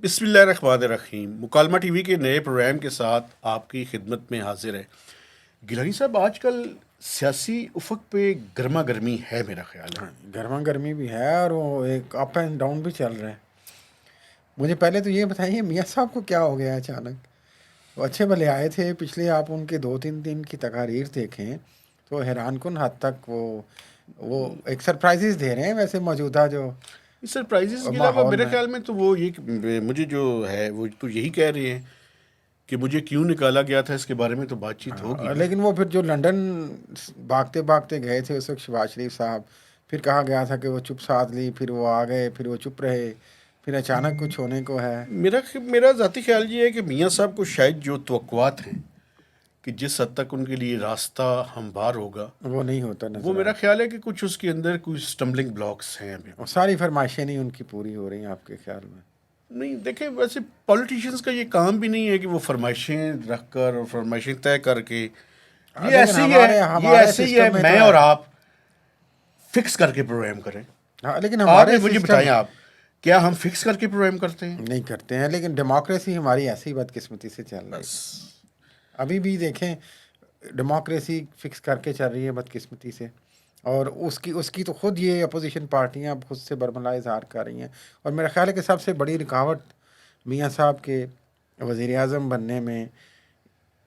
بسم اللہ الرحمن الرحیم. مکالمہ ٹی وی کے نئے پروگرام کے ساتھ آپ کی خدمت میں حاضر ہے. گیلانی صاحب، آج کل سیاسی افق پہ گرما گرمی ہے میرا خیال ہے. گرما گرمی بھی ہے اور وہ ایک اپ اینڈ ڈاؤن بھی چل رہا ہے. مجھے پہلے تو یہ بتائیے میاں صاحب کو کیا ہو گیا اچانک؟ وہ اچھے بھلے آئے تھے، پچھلے آپ ان کے 2-3 دن کی تقاریر دیکھیں تو حیران کن حد تک وہ ایک سرپرائزز دے رہے ہیں. ویسے موجودہ جو سرپرائزز کے علاوہ ماحول میرے میں خیال میں تو وہ یہ مجھے جو ہے وہ تو یہی کہہ رہے ہیں کہ مجھے کیوں نکالا گیا تھا، اس کے بارے میں تو بات چیت ہوگی نا. لیکن وہ پھر جو لنڈن بھاگتے بھاگتے گئے تھے اس وقت شہباز شریف صاحب، پھر کہا گیا تھا کہ وہ چپ سادھ لی، پھر وہ آ گئے، پھر وہ چپ رہے، پھر اچانک کچھ ہونے کو ہے. میرا ذاتی خیال یہ ہے کہ میاں صاحب کو شاید جو توقعات ہیں کہ جس حد تک ان کے لیے راستہ ہموار ہوگا وہ نہیں ہوتا وہ نظر میرا آ خیال ہے کہ کچھ اس کے اندر کچھ اسٹمبلنگ بلاکس ہیں ابھی. اور ساری فرمائشیں نہیں ان کی پوری ہو رہی ہیں آپ کے خیال میں؟ نہیں دیکھیں، ویسے پولیٹیشینس کا یہ کام بھی نہیں ہے کہ وہ فرمائشیں رکھ کر اور فرمائشیں طے کر کے یہ لیکن ایسے ہی ہے یہ ہمارے ایسے ہی ہے سسٹم میں تو میں اور آپ فکس کر کے پروگرام کریں. لیکن آپ ہمارے مجھے سسٹم بتائیں، آپ کیا ہم فکس کر کے پروگرام کرتے ہیں؟ نہیں کرتے ہیں. لیکن ڈیموکریسی ہماری ایسی بدقسمتی سے چل رہی ہے. ابھی بھی دیکھیں ڈیموکریسی فکس کر کے چل رہی ہے بدقسمتی سے، اور اس کی تو خود یہ اپوزیشن پارٹیاں خود سے برملا اظہار کر رہی ہیں. اور میرا خیال ہے کہ سب سے بڑی رکاوٹ میاں صاحب کے وزیر اعظم بننے میں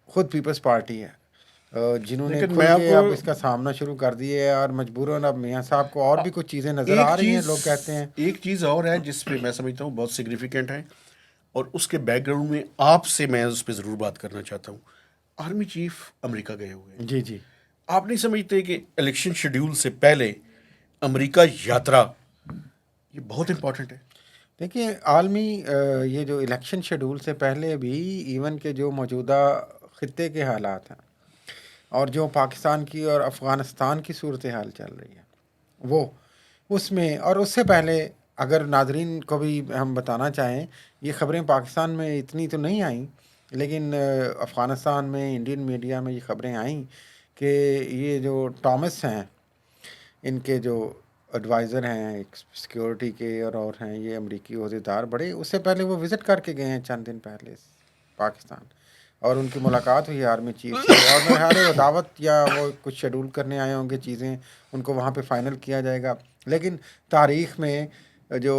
خود پیپلز پارٹی ہے، جنہوں نے لیکن میں کھل آپ کے کو اب اس کا سامنا شروع کر دیے ہے. اور مجبوراً اب میاں صاحب کو اور بھی کچھ چیزیں نظر آ رہی ہیں. لوگ کہتے ہیں ایک چیز اور ہے جس پہ میں سمجھتا ہوں بہت سگنیفیکنٹ ہے، اور اس کے بیک گراؤنڈ میں آپ سے میں اس پہ ضرور بات کرنا چاہتا ہوں. آرمی چیف امریکہ گئے ہوئے ہیں. جی جی آپ نہیں سمجھتے کہ الیکشن شیڈیول سے پہلے امریکہ یاترا یہ بہت امپورٹنٹ ہے؟ دیکھیے عالمی یہ جو الیکشن شیڈول سے پہلے بھی ایون کے جو موجودہ خطے کے حالات ہیں اور جو پاکستان کی اور افغانستان کی صورتحال چل رہی ہے وہ اس میں، اور اس سے پہلے اگر ناظرین کو بھی ہم بتانا چاہیں، یہ خبریں پاکستان میں اتنی تو نہیں آئیں، لیکن افغانستان میں انڈین میڈیا میں یہ خبریں آئیں کہ یہ جو ٹامس ہیں، ان کے جو ایڈوائزر ہیں ایک سیکیورٹی کے اور ہیں، یہ امریکی عہدیدار بڑے، اس سے پہلے وہ وزٹ کر کے گئے ہیں چند دن پہلے پاکستان، اور ان کی ملاقات ہوئی آرمی چیف سے. اور میرے خیال ہے وہ دعوت یا وہ کچھ شیڈول کرنے آئے ہوں گے چیزیں، ان کو وہاں پہ فائنل کیا جائے گا. لیکن تاریخ میں جو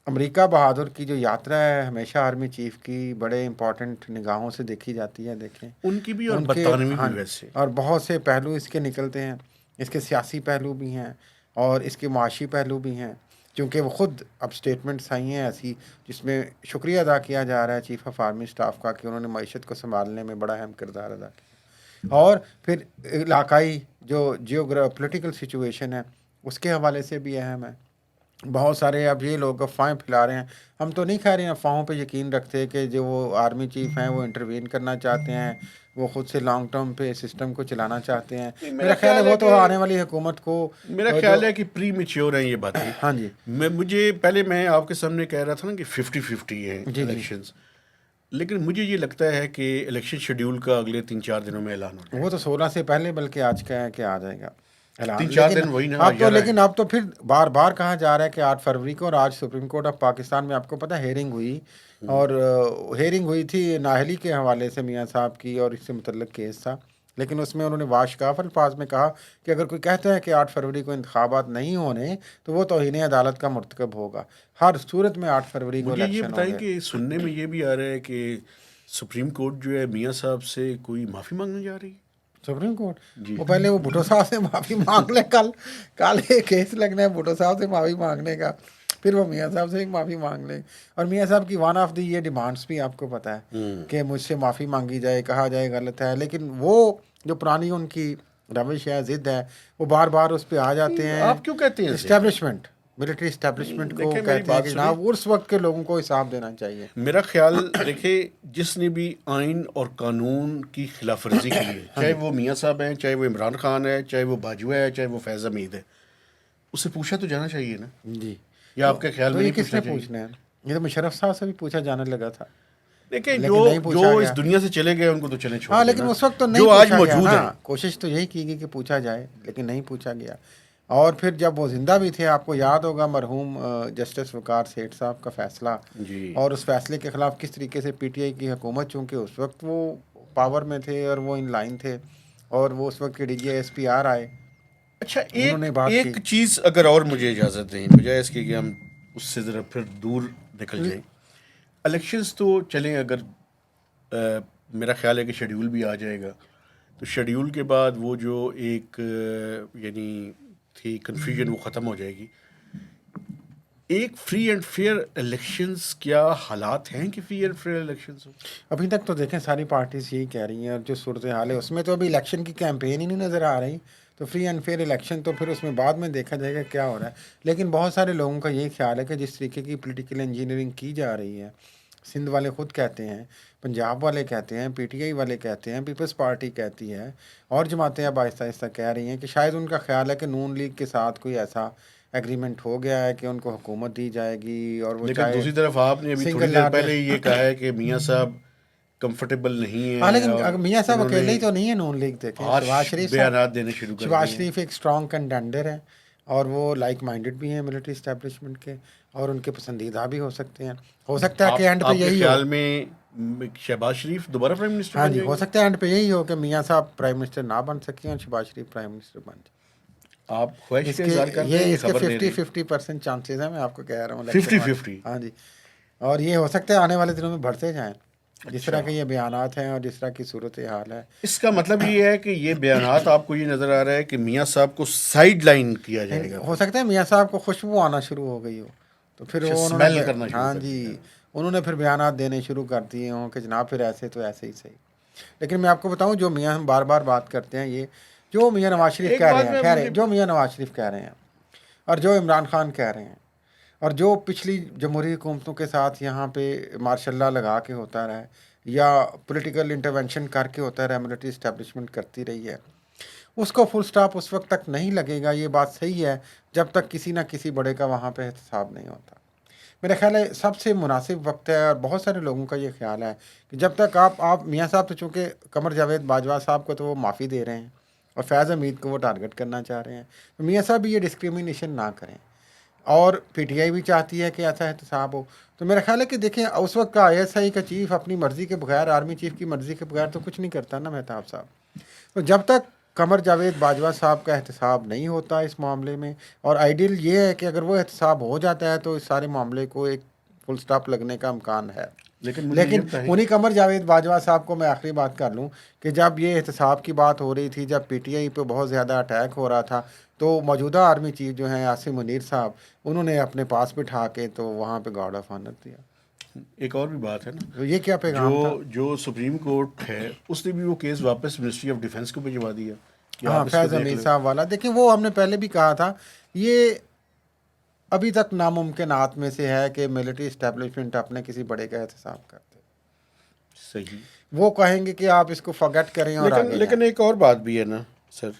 امریکہ بہادر کی جو یاترا ہے ہمیشہ آرمی چیف کی بڑے امپورٹنٹ نگاہوں سے دیکھی جاتی ہے. دیکھیں ان کی بھی اور ان کے، برطانوی ہاں، بھی ویسے. اور بہت سے پہلو اس کے نکلتے ہیں. اس کے سیاسی پہلو بھی ہیں اور اس کے معاشی پہلو بھی ہیں، کیونکہ وہ خود اب اسٹیٹمنٹس آئی ہیں ایسی جس میں شکریہ ادا کیا جا رہا ہے چیف آف آرمی اسٹاف کا کہ انہوں نے معیشت کو سنبھالنے میں بڑا اہم کردار ادا کیا. اور پھر علاقائی جو پولیٹیکل سچویشن ہے اس کے حوالے سے بھی اہم ہے. بہت سارے اب یہ لوگ افواہیں پھیلا رہے ہیں. ہم تو نہیں کہہ رہے ہیں، افواہوں پہ یقین رکھتے کہ جو وہ آرمی چیف ہیں وہ انٹروین کرنا چاہتے ہیں، وہ خود سے لانگ ٹرم پہ سسٹم کو چلانا چاہتے ہیں. میرا خیال ہے وہ تو آنے والی حکومت کو میرا جو، خیال ہے کہ پری میچیور ہیں یہ باتیں. ہاں جی میں آپ کے سامنے کہہ رہا تھا نا کہ 50-50 ہیں جی جی، الیکشنز، لیکن مجھے یہ لگتا ہے کہ الیکشن شیڈیول کا اگلے 3-4 دنوں میں اعلان ہو جائے وہ گا. تو 16 سے پہلے بلکہ آج کا ہے کہ آ جائے گا اعلان. 3-4 لیکن دن وہی نا اب تو 11 ہے. لیکن اب تو پھر بار بار کہا جا رہا ہے کہ 8 فروری کو، اور آج سپریم کورٹ آف پاکستان میں آپ کو پتہ ہیئرنگ ہوئی، اور ہیئرنگ ہوئی تھی نااہلی کے حوالے سے میاں صاحب کی، اور اس سے متعلق کیس تھا. لیکن اس میں انہوں نے واشکاف الفاظ میں کہا کہ اگر کوئی کہتا ہے کہ 8 فروری کو انتخابات نہیں ہونے تو وہ توہین عدالت کا مرتکب ہوگا. ہر صورت میں 8 فروری کو مجھے یہ الیکشن ہوں بتائیں گے. کہ سننے میں یہ بھی آ رہا ہے کہ سپریم کورٹ جو ہے میاں صاحب سے کوئی معافی مانگنے جا رہی ہے. سپریم کورٹ جی وہ پہلے وہ بھٹو صاحب سے معافی مانگ لے. کل ایک کیس لگنا ہے بھٹو صاحب سے معافی مانگنے کا، پھر وہ میاں صاحب سے بھی معافی مانگ لیں. اور میاں صاحب کی ون آف دی یہ ڈیمانڈس بھی آپ کو پتہ ہے کہ مجھ سے معافی مانگی جائے، کہا جائے غلط ہے. لیکن وہ جو پرانی ان کی روش ہے، ضد ہے، وہ بار بار اس پہ آ جاتے ہیں. آپ کیوں کہتے ہیں ضد ہے؟ اسٹیبلشمنٹ، ملٹری اسٹیبلشمنٹ کو دیکھیں میری کہتے ہیں بات کہ سنیں. جناب اس وقت کے لوگوں کو حساب دینا چاہیے. میرا خیال دیکھیں، جس نے بھی آئین اور قانون کی خلاف ورزی کی ہے، چاہے وہ میاں صاحب ہیں، چاہے وہ عمران خان ہے، چاہے وہ باجوہ ہے، چاہے وہ فیض حمید ہے، اسے پوچھا تو جانا چاہیے نا. جی، یا آپ کے خیال تو میں یہ نہیں کس پوچھنا نے چاہیے؟ پوچھنا ہے؟ یہ تو مشرف صاحب سے بھی پوچھا جانے لگا تھا دیکھیں لیکن نہیں جو پوچھا گیا. اس دنیا سے چلے گئے ان کو تو چلیں چھوڑ ہاں دینا. لیکن اس وقت تو نہیں جو آج پوچھا گیا موجود نا. ہیں، کوشش تو یہی کی گئی کہ پوچھا جائے لیکن نہیں پوچھا گیا. اور پھر جب وہ زندہ بھی تھے، آپ کو یاد ہوگا مرحوم جسٹس وقار سیٹھ صاحب کا فیصلہ، جی اور اس فیصلے کے خلاف کس طریقے سے پی ٹی آئی کی حکومت، چونکہ اس وقت وہ پاور میں تھے اور وہ ان لائن تھے، اور وہ اس وقت کے D G S P R آئے، اچھا، انہوں نے بات کی. ایک چیز اگر اور مجھے اجازت دیں، بجائے اس کے کہ ہم اس سے ذرا پھر دور نکل جائیں. الیکشنز تو چلیں، اگر میرا خیال ہے کہ شیڈیول بھی آ جائے گا، تو شیڈیول کے بعد وہ جو ایک یعنی تھی کنفیوژن، وہ ختم ہو جائے گی. ایک فری اینڈ فیئر الیکشنز، کیا حالات ہیں کہ فری اینڈ فیئر الیکشنز ہو؟ ابھی تک تو دیکھیں ساری پارٹیز یہی کہہ رہی ہیں، اور جو صورتحال ہے اس میں تو ابھی الیکشن کی کیمپین ہی نہیں نظر آ رہی. تو فری اینڈ فیئر الیکشن تو پھر اس میں بعد میں دیکھا جائے گا کیا ہو رہا ہے. لیکن بہت سارے لوگوں کا یہی خیال ہے کہ جس طریقے کی پولیٹیکل انجینئرنگ کی جا رہی ہے، سندھ والے خود کہتے ہیں، پنجاب والے کہتے ہیں، پی ٹی آئی والے کہتے ہیں، پیپلز پارٹی کہتی ہے، اور جماعتیں اب آہستہ آہستہ کہہ رہی ہیں کہ شاید ان کا خیال ہے کہ نون لیگ کے ساتھ کوئی ایسا ایگریمنٹ ہو گیا ہے کہ ان کو حکومت دی جائے گی، اور وہ لیکن چاہے دوسری طرف آپ نے ابھی تھوڑی سنگل دیر پہلے لارجسٹ. یہ کہا ہے کہ میاں صاحب کمفرٹیبل نہیں ہاں، ہیں، لیکن اور میاں صاحب انہوں اکیلے نے ہی تو نہیں ہے نون لیگ. دیکھیں ہارش شہباز شریف بیانات دینے شروع کر شہباز دیے ہیں. شریف ایک اسٹرانگ کنٹینڈر ہیں، اور وہ لائک مائنڈڈ بھی ہیں ملٹری اسٹیبلشمنٹ کے، اور ان کے پسندیدہ بھی ہو سکتے ہیں. ہو سکتا ہے کہ اینڈ پہ آپ کے یہی ہو. خیال میں شہباز شریف دوبارہ پرائم منسٹر ہاں بن جی، جائیں ہو گے؟ سکتا ہے اینڈ پہ یہی ہو کہ میاں صاحب پرائم منسٹر نہ بن سکیں اور شہباز شریف پرائم منسٹر بن جائے. آپ خواہش اس کا کے اظہار کر رہے ہیں یہ یا اس کے خبر دے رہے 50% چانسز ہیں، میں آپ کو کہہ رہا ہوں ہیں؟ الیکشن 50-50. ہاں جی. اور یہ ہو سکتا ہے آنے والے دنوں میں بڑھتے جائیں، جس طرح اچھا، کے یہ بیانات ہیں اور جس طرح کی صورت حال ہے. اس کا مطلب یہ ہے کہ یہ بیانات آپ کو یہ نظر آ رہا ہے کہ میاں صاحب کو سائیڈ لائن کیا جائے گا. ہو سکتا ہے میاں صاحب کو خوشبو آنا شروع ہو گئی ہو، تو پھر اچھا، وہ انہوں اسمیل نے کرنا شروع ہاں کر جی، دیا. انہوں نے پھر بیانات دینے شروع کر دیے ہوں کہ جناب پھر ایسے تو ایسے ہی صحیح. لیکن میں آپ کو بتاؤں، جو میاں ہم بار بار بات کرتے ہیں، یہ جو میاں نواز شریف ایک کہہ رہے بات ہیں، میں خیر ہے، مجھے جو میاں نواز شریف کہہ رہے ہیں، اور جو عمران خان کہہ رہے ہیں، اور جو پچھلی جمہوری حکومتوں کے ساتھ یہاں پہ مارشاء اللہ لگا کے ہوتا رہا ہے، یا پولیٹیکل انٹرونشن کر کے ہوتا رہا، ملٹری اسٹیبلشمنٹ کرتی رہی ہے، اس کو فل سٹاپ اس وقت تک نہیں لگے گا. یہ بات صحیح ہے جب تک کسی نہ کسی بڑے کا وہاں پہ احتساب نہیں ہوتا. میرا خیال ہے سب سے مناسب وقت ہے، اور بہت سارے لوگوں کا یہ خیال ہے کہ جب تک آپ میاں صاحب تو چونکہ قمر جاوید باجوہ صاحب کو تو وہ معافی دے رہے ہیں، اور فیض حمید کو وہ ٹارگٹ کرنا چاہ رہے ہیں، تو میاں صاحب بھی یہ ڈسکریمنیشن نہ کریں. اور پی ٹی آئی بھی چاہتی ہے کہ ایسا احتساب ہو. تو میرا خیال ہے کہ دیکھیں اس وقت کا آئی ایس آئی کا چیف اپنی مرضی کے بغیر، آرمی چیف کی مرضی کے بغیر تو کچھ نہیں کرتا نا مہتاب صاحب. تو جب تک قمر جاوید باجوہ صاحب کا احتساب نہیں ہوتا اس معاملے میں، اور آئیڈیل یہ ہے کہ اگر وہ احتساب ہو جاتا ہے تو اس سارے معاملے کو ایک فل سٹاپ لگنے کا امکان ہے. لیکن مجھے یہ لیکن بتائیں، انہیں قمر جاوید باجوہ صاحب کو میں آخری بات کر لوں کہ جب یہ احتساب کی بات ہو رہی تھی، جب پی ٹی آئی پہ بہت زیادہ اٹیک ہو رہا تھا، تو موجودہ آرمی چیف جو ہیں عاصم منیر صاحب، انہوں نے اپنے پاس بٹھا کے تو وہاں پہ گارڈ آف آنر دیا. ایک اور بھی بات ہے نا، تو یہ کیا جو پیغام تھا؟ جو سپریم کورٹ ہے اس نے بھی وہ کیس واپس منسٹری آف ڈیفنس کو بھجوا دیا کہ ہاں، آپ اس کو فیض دیکھ حمید لیں. صاحب والا، دیکھیں وہ ہم نے پہلے بھی کہا تھا، یہ ابھی تک ناممکنات میں سے ہے کہ ملٹری اسٹیبلشمنٹ اپنے کسی بڑے کا احتساب کرتے. صحیح. وہ کہیں گے کہ آپ اس کو فارگیٹ کریں اور آگے جائیں. لیکن ایک اور بات بھی ہے نا سر،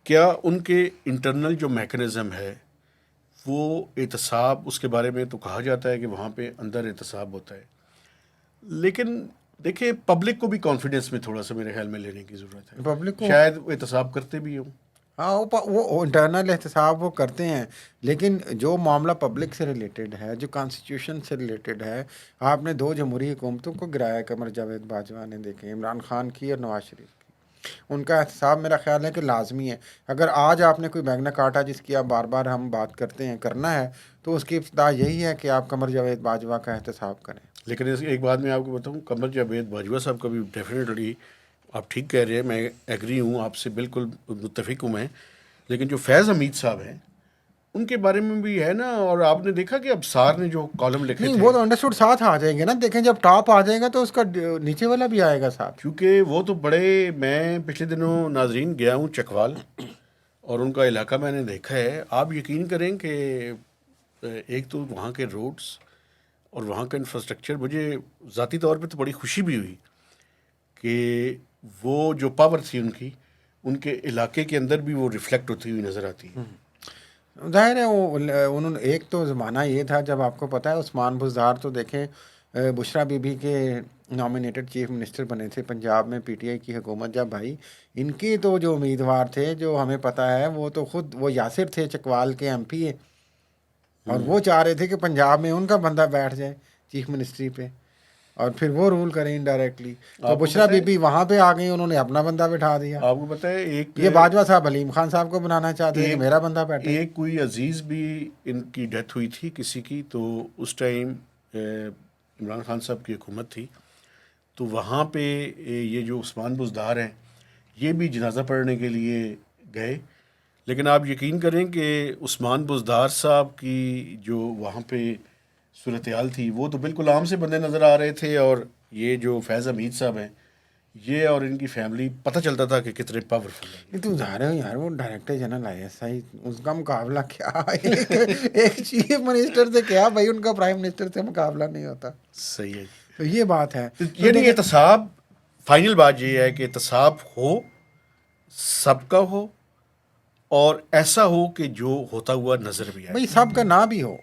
کیا ان کے انٹرنل جو میکنزم ہے وہ احتساب، اس کے بارے میں تو کہا جاتا ہے کہ وہاں پہ اندر احتساب ہوتا ہے، لیکن دیکھیں پبلک کو بھی کانفیڈنس میں تھوڑا سا میرے خیال میں لینے کی ضرورت ہے. پبلک کو شاید وہ احتساب کرتے بھی ہوں. ہاں، وہ انٹرنل احتساب وہ کرتے ہیں، لیکن جو معاملہ پبلک سے ریلیٹڈ ہے، جو کانسٹیٹیوشن سے ریلیٹڈ ہے، آپ نے 2 جمہوری حکومتوں کو گرایا، قمر جاوید باجوہ نے، دیکھیں عمران خان کی اور نواز شریف کی. ان کا احتساب میرا خیال ہے کہ لازمی ہے. اگر آج آپ نے کوئی میگنا کارٹا جس کی آپ بار بار ہم بات کرتے ہیں کرنا ہے، تو اس کی ابتدا یہی ہے کہ آپ قمر جاوید باجوہ کا احتساب کریں. لیکن ایک بات میں آپ کو بتاؤں، قمر جاوید باجوہ صاحب کا بھی ڈیفینیٹلی آپ ٹھیک کہہ رہے ہیں، میں ایگری ہوں آپ سے، بالکل متفق ہوں میں. لیکن جو فیض حمید صاحب ہیں ان کے بارے میں بھی ہے نا، اور آپ نے دیکھا کہ اب سار نے جو کالم لکھے نہیں، تھے، وہ تو انڈرسٹوڈ ساتھ آ جائیں گے نا. دیکھیں جب ٹاپ آ جائے گا تو اس کا نیچے والا بھی آئے گا ساتھ. کیونکہ وہ تو بڑے، میں پچھلے دنوں ناظرین گیا ہوں چکوال، اور ان کا علاقہ میں نے دیکھا ہے. آپ یقین کریں کہ ایک تو وہاں کے روڈز اور وہاں کا انفراسٹرکچر، مجھے ذاتی طور پہ تو بڑی خوشی بھی ہوئی کہ وہ جو پاور تھی ان کے علاقے کے اندر بھی وہ ریفلیکٹ ہوتی ہوئی نظر آتی ہے. ظاہر ہے وہ انہوں نے، ایک تو زمانہ یہ تھا جب آپ کو پتہ ہے عثمان بزدار تو دیکھیں بشرا بی بی کے نامینیٹڈ چیف منسٹر بنے تھے پنجاب میں پی ٹی آئی کی حکومت جب بھائی، ان کے تو جو امیدوار تھے جو ہمیں پتہ ہے وہ تو خود وہ یاسر تھے چکوال کے ایم پی اے، اور وہ چاہ رہے تھے کہ پنجاب میں ان کا بندہ بیٹھ جائے چیف منسٹری پہ اور پھر وہ رول کریں انڈائریکٹلی. تو بشرا بی بی وہاں پہ آ گئی، انہوں نے اپنا بندہ بٹھا دیا. آپ کو پتہ ہے ایک یہ باجوہ صاحب حلیم خان صاحب کو بنانا چاہتے ہیں کہ میرا بندہ بیٹھے. ایک کوئی عزیز بھی ان کی ڈیتھ ہوئی تھی کسی کی، تو اس ٹائم عمران خان صاحب کی حکومت تھی، تو وہاں پہ یہ جو عثمان بزدار ہیں یہ بھی جنازہ پڑھنے کے لیے گئے. لیکن آپ یقین کریں کہ عثمان بزدار صاحب کی جو وہاں پہ صورتحال تھی وہ تو بالکل عام سے بندے نظر آ رہے تھے، اور یہ جو فیض حمید صاحب ہیں یہ اور ان کی فیملی پتہ چلتا تھا کہ کتنے پاورفل ہیں. یہ تم ظاہر ہو یار، وہ director general I S I, اس کا مقابلہ کیا ایک چیف منسٹر سے کیا بھائی، ان کا پرائم منسٹر سے مقابلہ نہیں ہوتا. صحیح ہے. تو یہ بات ہے. یعنی احتساب، فائنل بات یہ ہے کہ احتساب ہو، سب کا ہو، اور ایسا ہو کہ جو ہوتا ہوا نظر بھی آئے. بھائی سب کا نہ بھی ہو،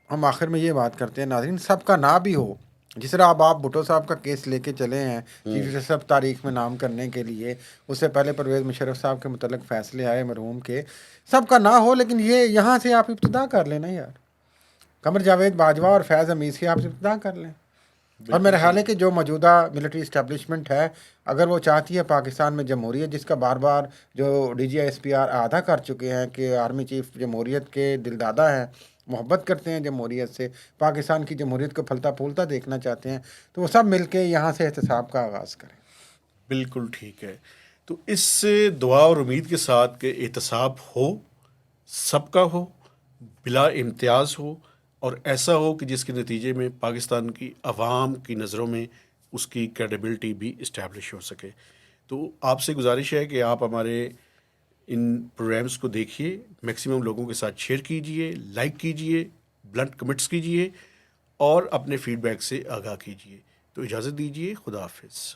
ہم آخر میں یہ بات کرتے ہیں ناظرین، سب کا نہ بھی ہو. جس طرح اب آپ بھٹو صاحب کا کیس لے کے چلے ہیں چیف جسٹس تاریخ میں نام کرنے کے لیے، اس سے پہلے پرویز مشرف صاحب کے متعلق فیصلے آئے مرحوم کے، سب کا نہ ہو، لیکن یہ یہاں سے آپ ابتدا کر لیں نا یار. قمر جاوید باجوہ اور فیض حمید سے آپ ابتدا کر لیں. اور میرا خیال ہے کہ جو موجودہ ملٹری اسٹیبلشمنٹ ہے، اگر وہ چاہتی ہے پاکستان میں جمہوریت، جس کا بار بار جو D G S P R اعادہ کر چکے ہیں کہ آرمی چیف جمہوریت کے دل دادا ہیں، محبت کرتے ہیں جمہوریت سے، پاکستان کی جمہوریت کو پھلتا پھولتا دیکھنا چاہتے ہیں، تو وہ سب مل کے یہاں سے احتساب کا آغاز کریں. بالکل ٹھیک ہے. تو اس سے دعا اور امید کے ساتھ کہ احتساب ہو، سب کا ہو، بلا امتیاز ہو، اور ایسا ہو کہ جس کے نتیجے میں پاکستان کی عوام کی نظروں میں اس کی کریڈیبلٹی بھی اسٹیبلش ہو سکے. تو آپ سے گزارش ہے کہ آپ ہمارے ان پروگرامز کو دیکھیے، میکسیمم لوگوں کے ساتھ شیئر کیجئے، لائک کیجئے، بلنٹ کمنٹس کیجئے، اور اپنے فیڈ بیک سے آگاہ کیجئے. تو اجازت دیجئے، خدا حافظ.